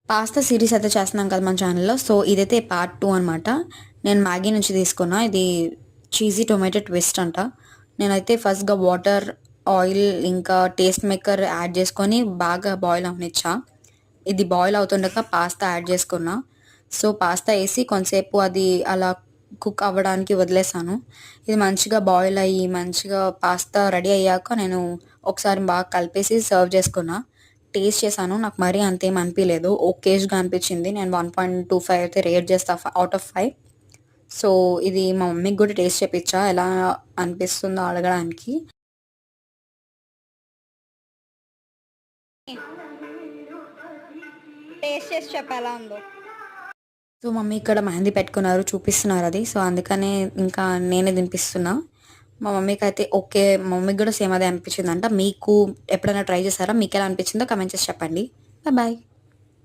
Pasta series అయితే చేస్తున్నాం కదా మన ఛానల్‌లో. సో, ఇదైతే పార్ట్ 2 అనమాట. నేను మ్యాగీ నుంచి తీసుకున్నా. ఇది చీజీ టొమాటో ట్విస్ట్ అంట. నేనైతే ఫస్ట్‌గా వాటర్, ఆయిల్ ఇంకా టేస్ట్ మేకర్ యాడ్ చేసుకొని బాగా బాయిల్ అవ్వనిచ్చా. ఇది బాయిల్ అవుతుండగా పాస్తా యాడ్ చేసుకున్నా. సో, పాస్తా ఏసి కొంతసేపు అది అలా కుక్ అవ్వడానికి వదిలేసాను. ఇది మంచిగా బాయిల్ అయ్యి, మంచిగా పాస్తా రెడీ అయ్యాక నేను ఒకసారి బాగా కలిపేసి సర్వ్ చేసుకున్నా. టేస్ట్ చేశాను. నాకు మరీ అంతేం అనిపియలేదు. ఓకేష్‌గా అనిపిచ్చింది. నేను 1.25 అయితే రేట్ చేస్తా ఔట్ ఆఫ్ 5. సో, ఇది మా మమ్మీకి గూడా టేస్ట్ చేపిచ్చా. ఎలా అనిపిస్తుందో అడగడానికి. టేస్ట్ చేసి చెప్పు ఎలా ఉందో. సో, మమ్మీ ఇక్కడ మెహందీ పెట్టుకున్నారు. చూపిస్తున్నారది. సో, అందుకనే ఇంకా నేనే తినిపిస్తున్నా. మా మమ్మీకైతే ఓకే. మా మమ్మీకి గూడా సేమ్ అదే అనిపిచ్చిందంట. మీకు ఎప్పుడైనా ట్రై చేసారా? మీకెలా అనిపిచ్చిందో కామెంట్ చేసి చెప్పండి. బాయ్.